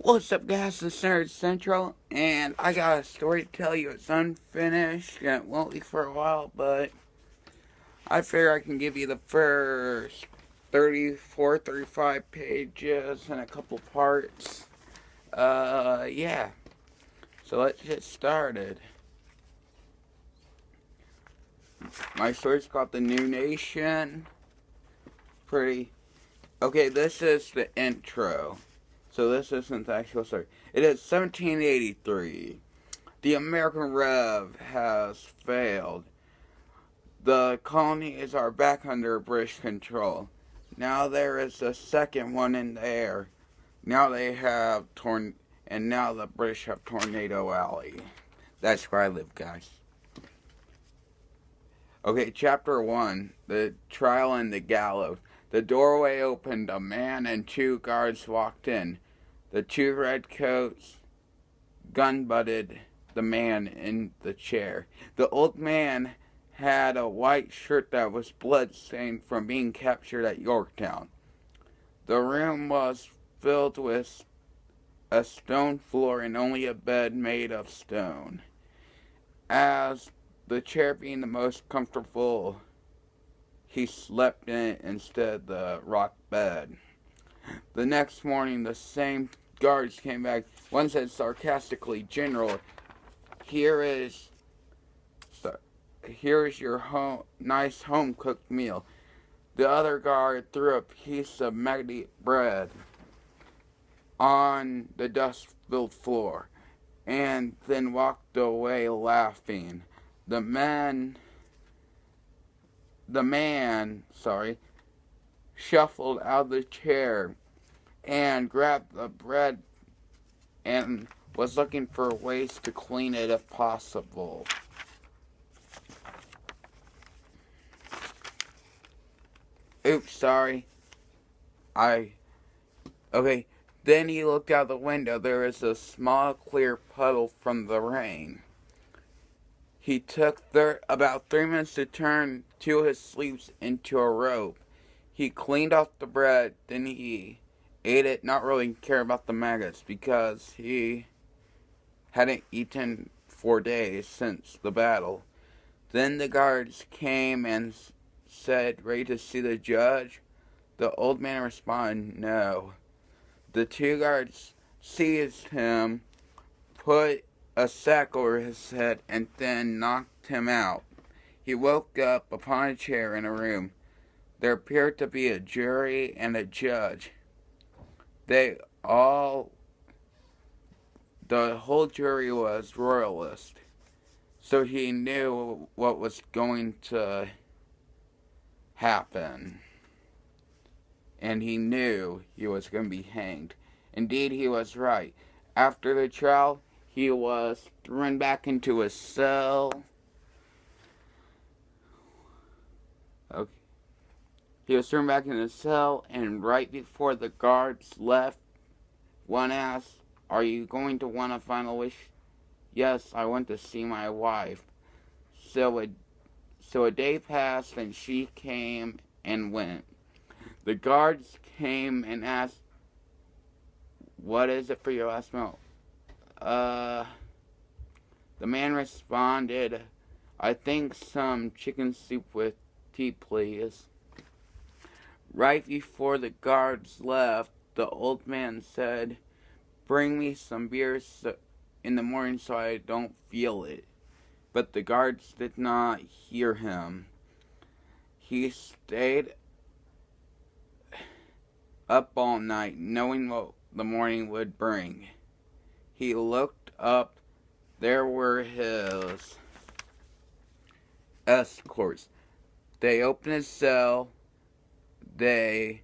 What's up, guys? It's Nerd Central, and I got a story to tell you. It's unfinished, and it won't be for a while, but I figure I can give you the first 34, 35 pages in a couple parts. Yeah. So let's get started. My story's called The New Nation. Okay, this is the intro. So this isn't the actual story. It is 1783. The American Rev has failed. The colonies are back under British control. Now there is a second one in the air. Now they have and now the British have Tornado Alley. That's where I live, guys. Okay, chapter 1. The trial and the gallows. The doorway opened. A man and two guards walked in. The two redcoats gun-butted the man in the chair. The old man had a white shirt that was blood-stained from being captured at Yorktown. The room was filled with a stone floor and only a bed made of stone. As the chair being the most comfortable, he slept in it instead of the rock bed. The next morning, the same guards came back. One said sarcastically, "General, here is your nice home-cooked meal." The other guard threw a piece of maggoty bread on the dust-filled floor and then walked away laughing. The man, shuffled out of the chair and grabbed the bread and was looking for ways to clean it if possible. Oops, sorry. Okay, then he looked out the window. There was a small clear puddle from the rain. He took about 3 minutes to turn two of his sleeves into a rope. He cleaned off the bread, then he ate it, not really caring about the maggots, because he hadn't eaten for days since the battle. Then the guards came and said, "Ready to see the judge?" The old man responded, "No." The two guards seized him, put a sack over his head, and then knocked him out. He woke up upon a chair in a room. There appeared to be a jury and a judge. The whole jury was royalist, so he knew what was going to happen, and he knew he was going to be hanged. Indeed, he was right. After the trial, he was thrown back into his cell. Okay. He was thrown back in his cell, and right before the guards left, one asked, "Are you going to want a final wish?" "Yes, I want to see my wife." So a day passed, and she came and went. The guards came and asked, "What is it for your last meal?" The man responded, "I think some chicken soup with tea, please." Right before the guards left, the old man said, "Bring me some beer in the morning so I don't feel it." But the guards did not hear him. He stayed up all night, knowing what the morning would bring. He looked up. There were his escorts. They opened his cell. They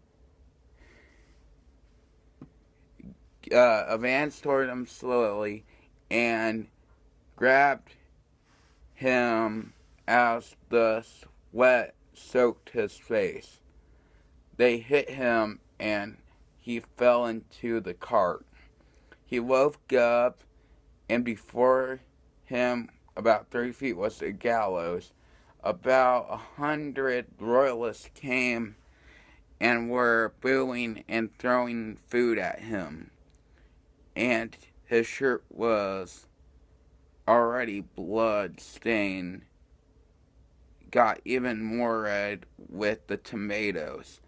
advanced toward him slowly and grabbed him as the sweat soaked his face. They hit him and he fell into the cart. He woke up, and before him, about 30 feet, was the gallows. About 100 royalists came and were booing and throwing food at him. and his shirt was already blood stained, got even more red with the tomatoes.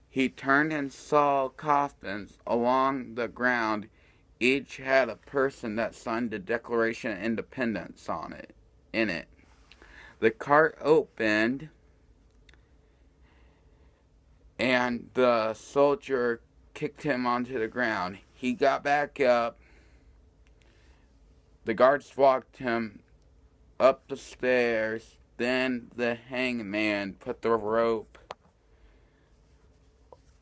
He turned and saw coffins along the ground. Each had a person that signed the Declaration of Independence on it. In it, the cart opened, and the soldier kicked him onto the ground. He got back up. The guards walked him up the stairs. Then the hangman put the rope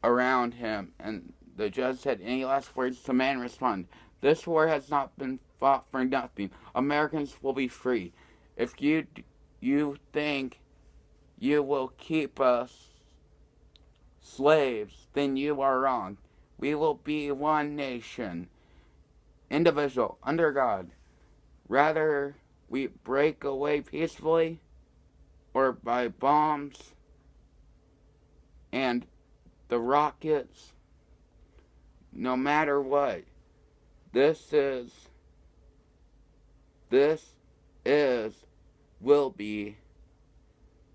around him, and the judge said, "Any last words?" The man responded, "This war has not been fought for nothing. Americans will be free. If you think you will keep us slaves, then you are wrong. We will be one nation, individual, under God. Rather we break away peacefully or by bombs and the rockets, no matter what. This will be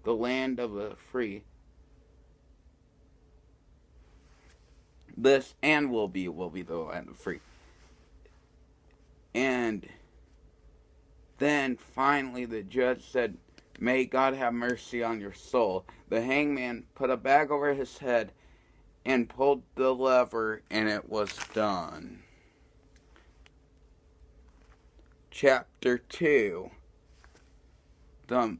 the land of the free. This and will be the land of the free." And then finally the judge said, "May God have mercy on your soul." The hangman put a bag over his head and pulled the lever, and it was done. Chapter 2. The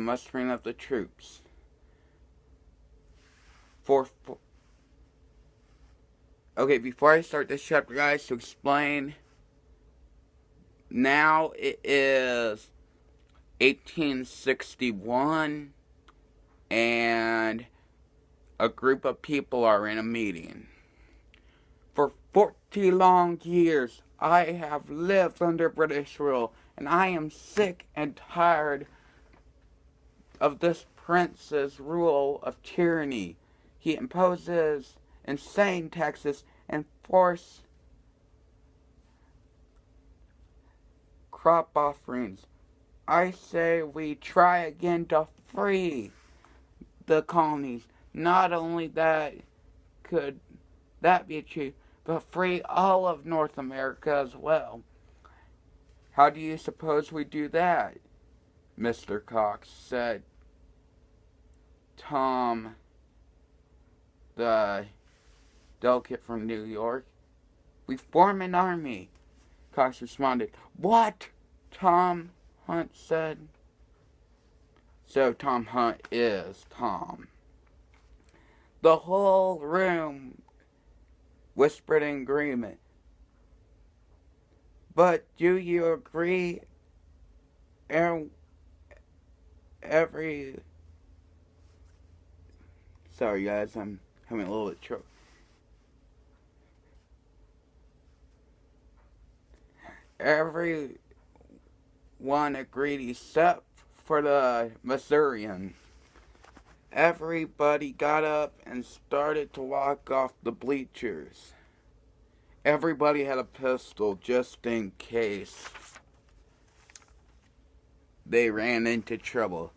mustering of the troops. Okay, before I start this chapter, guys, to explain, now it is 1861, and a group of people are in a meeting. "For 40 long years, I have lived under British rule, and I am sick and tired of this prince's rule of tyranny. He imposes insane taxes and forced crop offerings. I say we try again to free the colonies. Not only that could that be achieved, but free all of North America as well." "How do you suppose we do that, Mr. Cox?" said Tom, the delegate from New York. "We form an army," Cox responded. "What?" Tom Hunt said. So Tom Hunt is Tom. The whole room whispered in agreement. "But do you agree Sorry guys, I'm having a little bit of trouble. Everyone agreed except for the Missourian. Everybody got up and started to walk off the bleachers. Everybody had a pistol just in case they ran into trouble.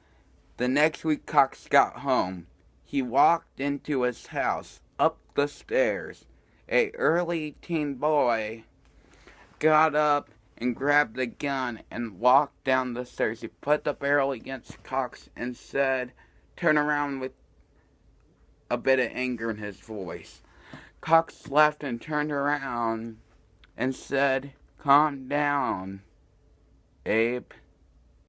The next week Cox got home. He walked into his house, up the stairs. A early teen boy got up and grabbed a gun and walked down the stairs. He put the barrel against Cox and said, "Turn around," with a bit of anger in his voice. Cox laughed and turned around and said, "Calm down, Abe.